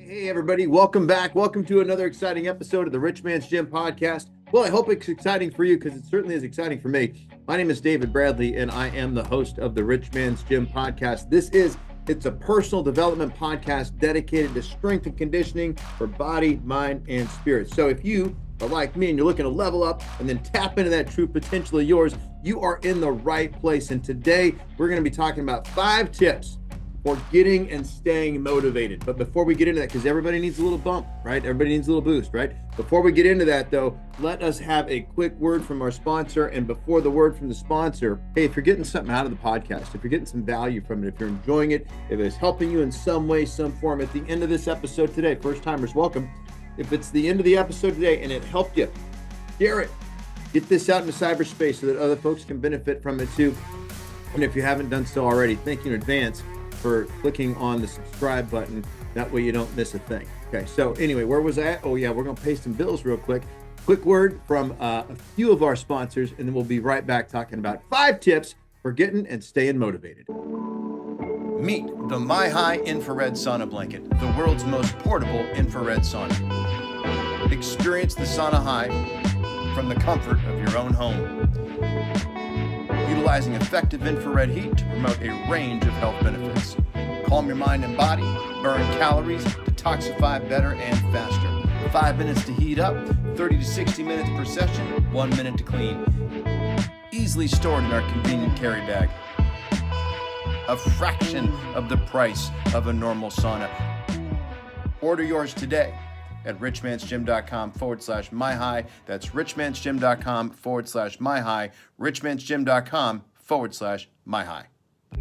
Hey, everybody, welcome back. Welcome to another exciting episode of the Rich Man's Gym podcast. Well, I hope it's exciting for you because it certainly is exciting for me. My name is David Bradley, and I am the host of the Rich Man's Gym podcast. It's a personal development podcast dedicated to strength and conditioning for body, mind, and spirit. So if you are like me and you're looking to level up and then tap into that true potential of yours, you are in the right place. And today we're going to be talking about 5 tips for getting and staying motivated. But before we get into that, because everybody needs a little bump, right? Everybody needs a little boost, right? Before we get into that, though, let us have a quick word from our sponsor. And before the word from the sponsor, hey, if you're getting something out of the podcast, if you're getting some value from it, if you're enjoying it, if it's helping you in some way, some form, at the end of this episode today, first timers, welcome. If it's the end of the episode today and it helped you, share it. Get this out into cyberspace so that other folks can benefit from it too. And if you haven't done so already, thank you in advance for clicking on the subscribe button. That way you don't miss a thing. Okay, so anyway, where was I at? Oh yeah, we're gonna pay some bills real quick. Quick word from a few of our sponsors, and then we'll be right back talking about 5 tips for getting and staying motivated. Meet the MiHigh infrared sauna blanket, the world's most portable infrared sauna. Experience the sauna high from the comfort of your own home, utilizing effective infrared heat to promote a range of health benefits. Calm your mind and body, burn calories, detoxify better and faster. 5 minutes to heat up, 30 to 60 minutes per session, 1 minute to clean. Easily stored in our convenient carry bag. A fraction of the price of a normal sauna. Order yours today at richmansgym.com/MiHigh. That's richmansgym.com/MiHigh. richmansgym.com/MiHigh.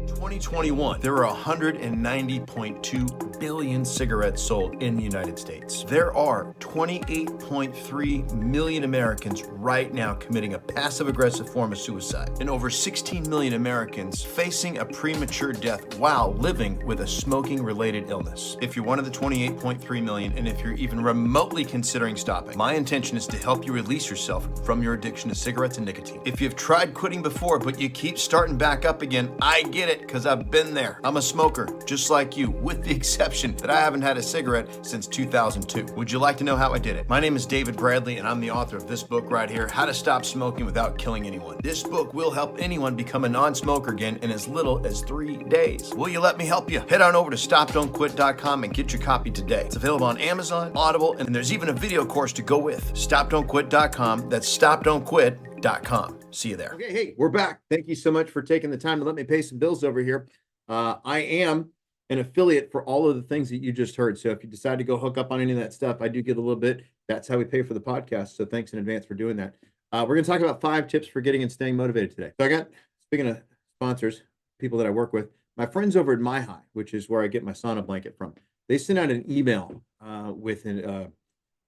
2021, there are 190.2 billion cigarettes sold in the United States. There are 28.3 million Americans right now committing a passive-aggressive form of suicide, and over 16 million Americans facing a premature death while living with a smoking-related illness. If you're one of the 28.3 million, and if you're even remotely considering stopping, my intention is to help you release yourself from your addiction to cigarettes and nicotine. If you've tried quitting before, but you keep starting back up again, I get it, because I've been there. I'm a smoker, just like you, with the exception that I haven't had a cigarette since 2002. Would you like to know how I did it? My name is David Bradley, and I'm the author of this book right here, How to Stop Smoking Without Killing Anyone. This book will help anyone become a non-smoker again in as little as 3 days. Will you let me help you? Head on over to stopdon'tquit.com and get your copy today. It's available on Amazon, Audible, and there's even a video course to go with. Stopdon'tquit.com. That's stopdon'tquit.com. See you there. Okay, hey, we're back. Thank you so much for taking the time to let me pay some bills over here. I am an affiliate for all of the things that you just heard. So if you decide to go hook up on any of that stuff, I do get a little bit. That's how we pay for the podcast. So thanks in advance for doing that. We're going to talk about 5 tips for getting and staying motivated today. So I got, speaking of sponsors, people that I work with, my friends over at MiHigh, which is where I get my sauna blanket from. They sent out an email with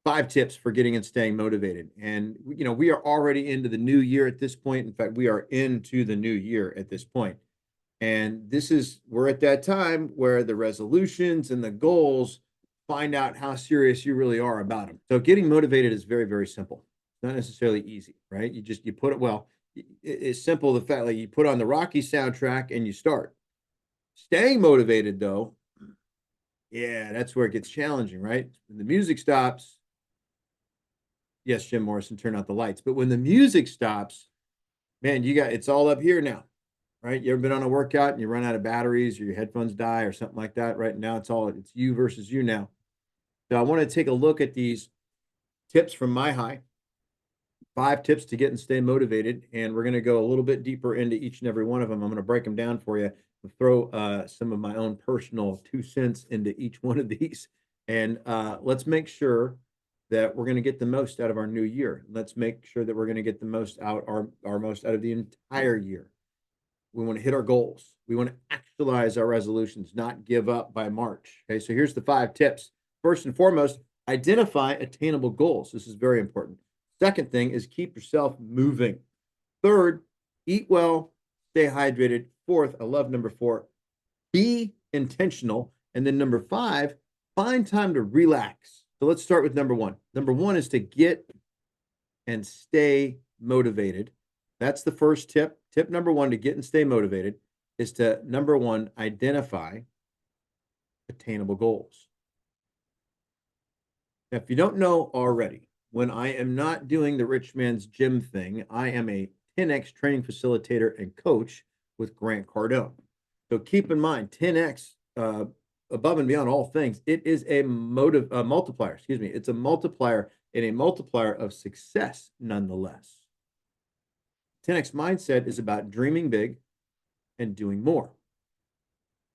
5 tips for getting and staying motivated. And, you know, we are already into the new year at this point. In fact, we are into the new year at this point. And we're at that time where the resolutions and the goals find out how serious you really are about them. So getting motivated is very, very simple. It's not necessarily easy, right? You put it, it's simple. The fact, like, you put on the Rocky soundtrack and you start. Staying motivated, though, yeah, that's where it gets challenging, right? When the music stops, yes, Jim Morrison, turn out the lights. But when the music stops, man, it's all up here now, right? You ever been on a workout and you run out of batteries or your headphones die or something like that? Right now, it's you versus you now. So I want to take a look at these tips from MiHigh, 5 tips to get and stay motivated. And we're going to go a little bit deeper into each and every one of them. I'm going to break them down for you and throw some of my own personal 2 cents into each one of these. And let's make sure that we're going to get the most out of our new year. Let's make sure that we're going to get the most out, our most out of the entire year. We want to hit our goals. We want to actualize our resolutions, not give up by March. Okay, so here's the 5 tips. First and foremost, identify attainable goals. This is very important. Second thing is keep yourself moving. Third, eat well, stay hydrated. Fourth, I love number 4, be intentional. And then number 5, find time to relax. So let's start with number 1. Number 1 is to get and stay motivated. That's the first tip. Tip number 1 to get and stay motivated is to, number 1, identify attainable goals. Now, if you don't know already, when I am not doing the rich man's gym thing, I am a 10X training facilitator and coach with Grant Cardone. So keep in mind, 10X, above and beyond all things, it is a multiplier. Excuse me. It's a multiplier and a multiplier of success nonetheless. 10X mindset is about dreaming big and doing more.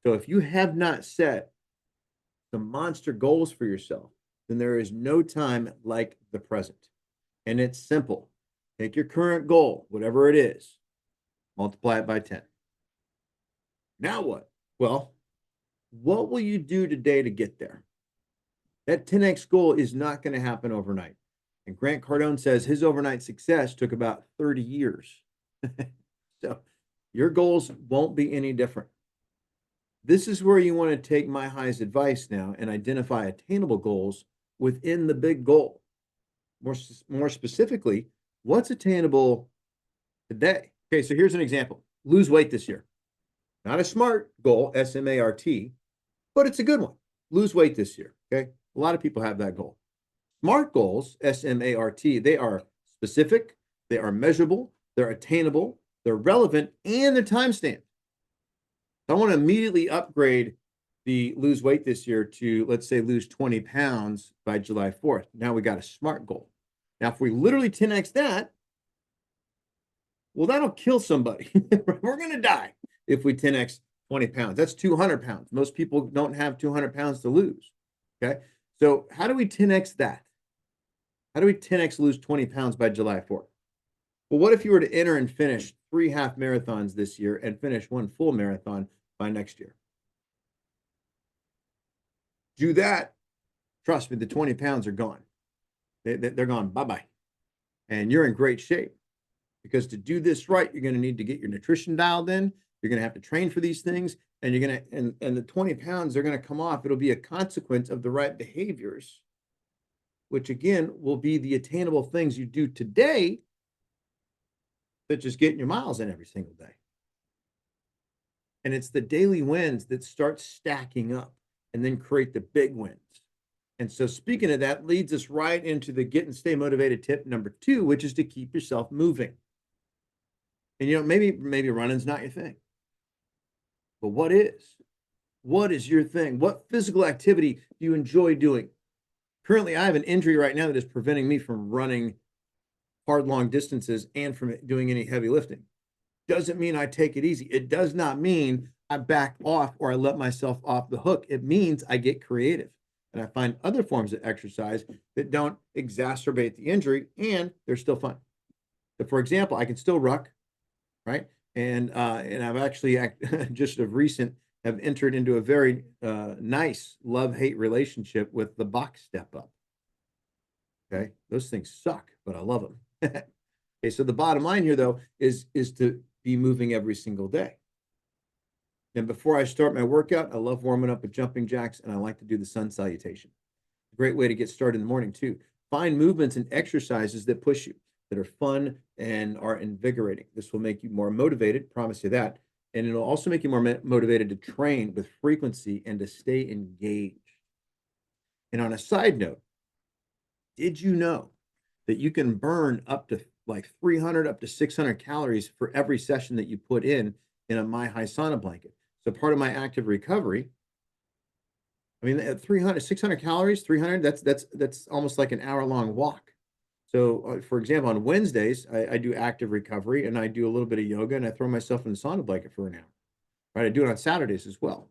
So if you have not set some monster goals for yourself, then there is no time like the present. And it's simple. Take your current goal, whatever it is, multiply it by 10. Now what? Well, what will you do today to get there? That 10X goal is not going to happen overnight. And Grant Cardone says his overnight success took about 30 years. So your goals won't be any different. This is where you want to take MiHigh's advice now and identify attainable goals within the big goal. More specifically, what's attainable today? Okay, so here's an example. Lose weight this year. Not a SMART goal, SMART, but it's a good one. Lose weight this year, okay? A lot of people have that goal. SMART goals, SMART, they are specific, they are measurable, they're attainable, they're relevant, and they're time-stamped. I want to immediately upgrade the lose weight this year to, let's say, lose 20 pounds by July 4th. Now we got a SMART goal. Now, if we literally 10X that, well, that'll kill somebody. We're going to die if we 10X 20 pounds. That's 200 pounds. Most people don't have 200 pounds to lose. Okay. So how do we 10X that? How do we 10X lose 20 pounds by July 4th? Well, what if you were to enter and finish 3 half marathons this year and finish 1 full marathon by next year? Do that. Trust me, the 20 pounds are gone. They're gone. Bye-bye. And you're in great shape, because to do this right, you're going to need to get your nutrition dialed in. You're going to have to train for these things, and you're going to, and the 20 pounds are going to come off. It'll be a consequence of the right behaviors, which again will be the attainable things you do today, such as getting your miles in every single day. And it's the daily wins that start stacking up and then create the big wins. And so speaking of that, leads us right into the get and stay motivated tip number 2, which is to keep yourself moving. And, you know, maybe running's not your thing, but what is? What is your thing? What physical activity do you enjoy doing? Currently, I have an injury right now that is preventing me from running hard, long distances and from doing any heavy lifting. Doesn't mean I take it easy. It does not mean I back off or I let myself off the hook. It means I get creative and I find other forms of exercise that don't exacerbate the injury and they're still fun. So, for example, I can still ruck, right? And I've actually just of recent have entered into a very nice love-hate relationship with the box step up. Okay, those things suck, but I love them. Okay, so the bottom line here, though, is to be moving every single day. And before I start my workout, I love warming up with jumping jacks, and I like to do the sun salutation. A great way to get started in the morning, too. Find movements and exercises that push you, that are fun and are invigorating. This will make you more motivated, promise you that. And it'll also make you more motivated to train with frequency and to stay engaged. And on a side note, did you know that you can burn up to like 300 up to 600 calories for every session that you put in a MiHigh sauna blanket? So part of my active recovery, I mean, at 300, 600 calories, 300, that's almost like an hour-long walk. So, for example, on Wednesdays, I do active recovery and I do a little bit of yoga and I throw myself in the sauna blanket for an hour. Right? I do it on Saturdays as well.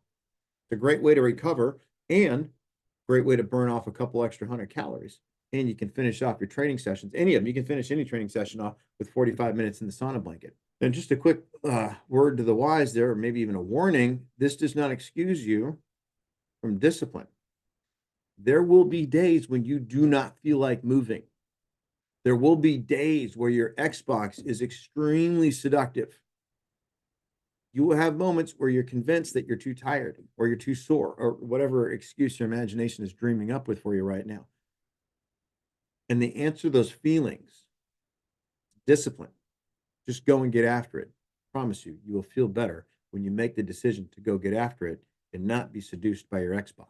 It's a great way to recover and great way to burn off a couple extra 100 calories. And you can finish off your training sessions. Any of them, you can finish any training session off with 45 minutes in the sauna blanket. And just a quick word to the wise there, or maybe even a warning, this does not excuse you from discipline. There will be days when you do not feel like moving. There will be days where your Xbox is extremely seductive. You will have moments where you're convinced that you're too tired or you're too sore or whatever excuse your imagination is dreaming up with for you right now. And the answer to those feelings, discipline. Just go and get after it. I promise you, you will feel better when you make the decision to go get after it and not be seduced by your Xbox.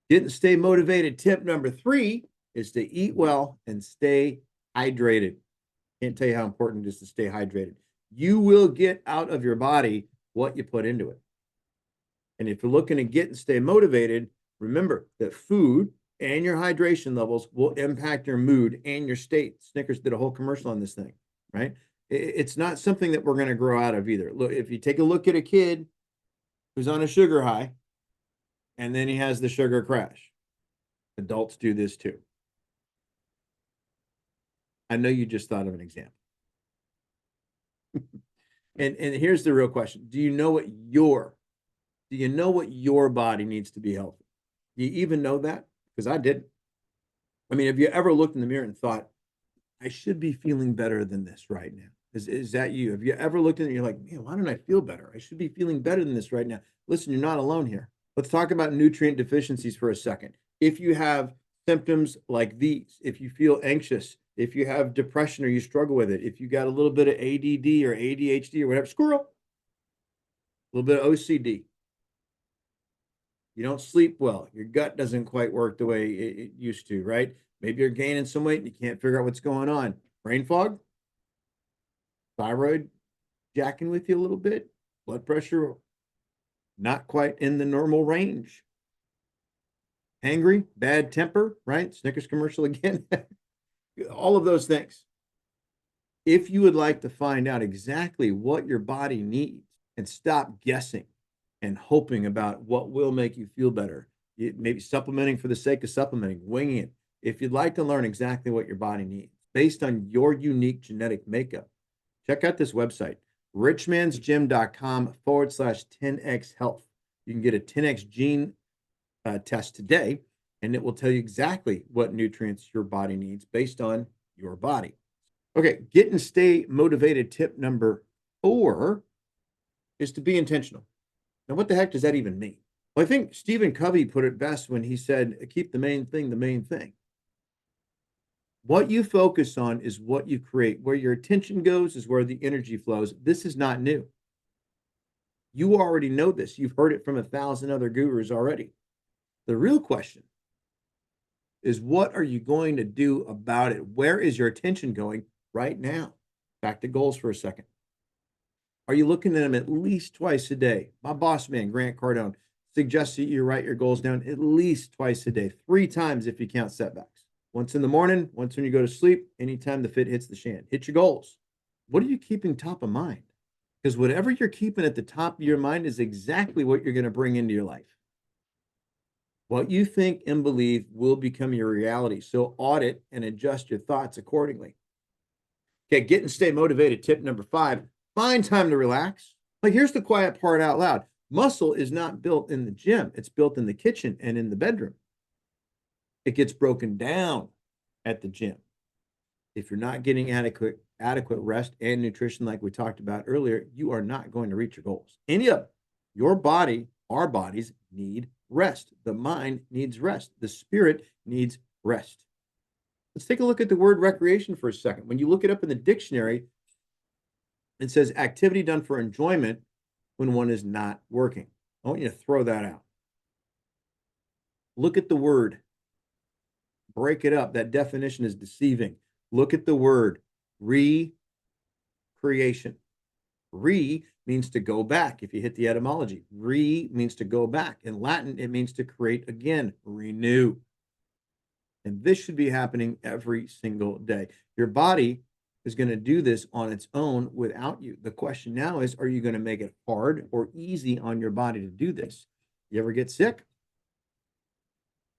Get and stay motivated tip number 3 is to eat well and stay hydrated. Can't tell you how important it is to stay hydrated. You will get out of your body what you put into it. And if you're looking to get and stay motivated, remember that food and your hydration levels will impact your mood and your state. Snickers did a whole commercial on this thing, right? It's not something that we're going to grow out of either. Look, if you take a look at a kid who's on a sugar high and then he has the sugar crash, adults do this too. I know you just thought of an example. And here's the real question. Do you know what your body needs to be healthy? Do you even know that? Because I didn't. I mean, have you ever looked in the mirror and thought, I should be feeling better than this right now? Is that you? Have you ever looked in it and you're like, man, why don't I feel better? I should be feeling better than this right now. Listen, you're not alone here. Let's talk about nutrient deficiencies for a second. If you have symptoms like these, if you feel anxious, if you have depression or you struggle with it, if you got a little bit of ADD or ADHD or whatever, squirrel, a little bit of OCD, you don't sleep well, your gut doesn't quite work the way it used to, right? Maybe you're gaining some weight and you can't figure out what's going on. Brain fog, thyroid jacking with you a little bit, blood pressure not quite in the normal range. Angry, bad temper, right? Snickers commercial again. All of those things. If you would like to find out exactly what your body needs and stop guessing and hoping about what will make you feel better, maybe supplementing for the sake of supplementing, winging it. If you'd like to learn exactly what your body needs based on your unique genetic makeup, check out this website, richmansgym.com/10x health. You can get a 10x gene test today, and it will tell you exactly what nutrients your body needs based on your body. Okay, get and stay motivated tip number 4 is to be intentional. Now, what the heck does that even mean? Well, I think Stephen Covey put it best when he said, keep the main thing the main thing. What you focus on is what you create. Where your attention goes is where the energy flows. This is not new. You already know this. You've heard it from 1,000 other gurus already. The real question is, what are you going to do about it? Where is your attention going right now? Back to goals for a second. Are you looking at them at least twice a day? My boss man, Grant Cardone, suggests that you write your goals down at least twice a day, 3 times if you count setbacks. Once in the morning, once when you go to sleep, anytime the fit hits the shan. Hit your goals. What are you keeping top of mind? Because whatever you're keeping at the top of your mind is exactly what you're going to bring into your life. What you think and believe will become your reality. So audit and adjust your thoughts accordingly. Okay, get and stay motivated. Tip number 5, find time to relax. Like, here's the quiet part out loud. Muscle is not built in the gym. It's built in the kitchen and in the bedroom. It gets broken down at the gym. If you're not getting adequate rest and nutrition like we talked about earlier, you are not going to reach your goals. Any of them. Your body, our bodies need rest. The mind needs rest. The spirit needs rest. Let's take a look at the word recreation for a second. When you look it up in the dictionary, it says activity done for enjoyment when one is not working. I want you to throw that out. Look at the word. Break it up. That definition is deceiving. Look at the word recreation. Re means to go back. If you hit the etymology, re means to go back. In Latin, it means to create again, renew. And this should be happening every single day. Your body is going to do this on its own without you. The question now is, are you going to make it hard or easy on your body to do this? You ever get sick?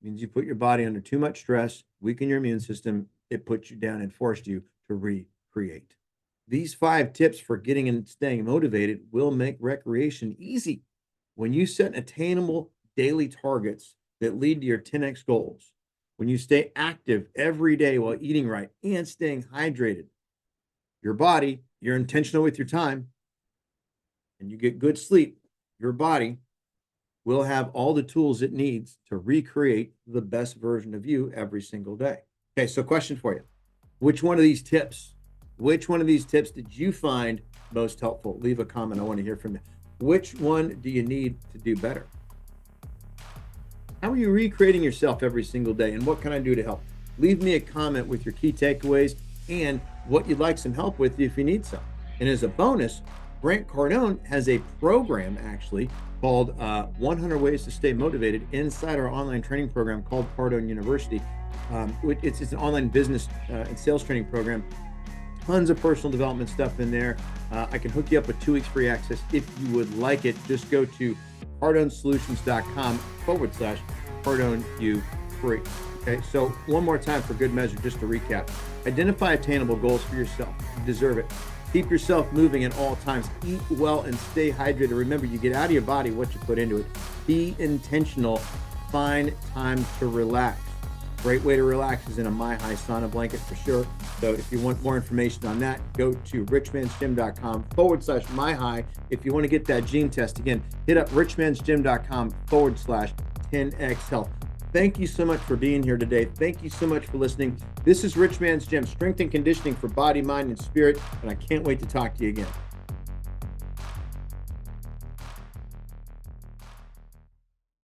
It means you put your body under too much stress, weaken your immune system. It puts you down and forced you to recreate. These 5 tips for getting and staying motivated will make recreation easy. When you set attainable daily targets that lead to your 10x goals, when you stay active every day while eating right and staying hydrated, your body, you're intentional with your time, and you get good sleep, your body will have all the tools it needs to recreate the best version of you every single day. Okay, so question for you. Which one of these tips did you find most helpful? Leave a comment. I want to hear from you. Which one do you need to do better? How are you recreating yourself every single day, and what can I do to help? Leave me a comment with your key takeaways and what you'd like some help with if you need some. And as a bonus, Grant Cardone has a program actually called 100 Ways to Stay Motivated inside our online training program called Cardone University. It's an online business and sales training program. Tons of personal development stuff in there. I can hook you up with 2 weeks free access if you would like it. Just go to cardonesolutions.com/CardoneU free. Okay, so one more time for good measure, just to recap. Identify attainable goals for yourself. You deserve it. Keep yourself moving at all times. Eat well and stay hydrated. Remember, you get out of your body what you put into it. Be intentional. Find time to relax. Great way to relax is in a MiHigh sauna blanket for sure. So if you want more information on that, go to richmansgym.com/MiHigh. If you want to get that gene test, again, hit up richmansgym.com/10x health. Thank you so much for being here today. Thank you so much for listening. This is Rich Man's Gym, strength and conditioning for body, mind, and spirit, and I can't wait to talk to you again.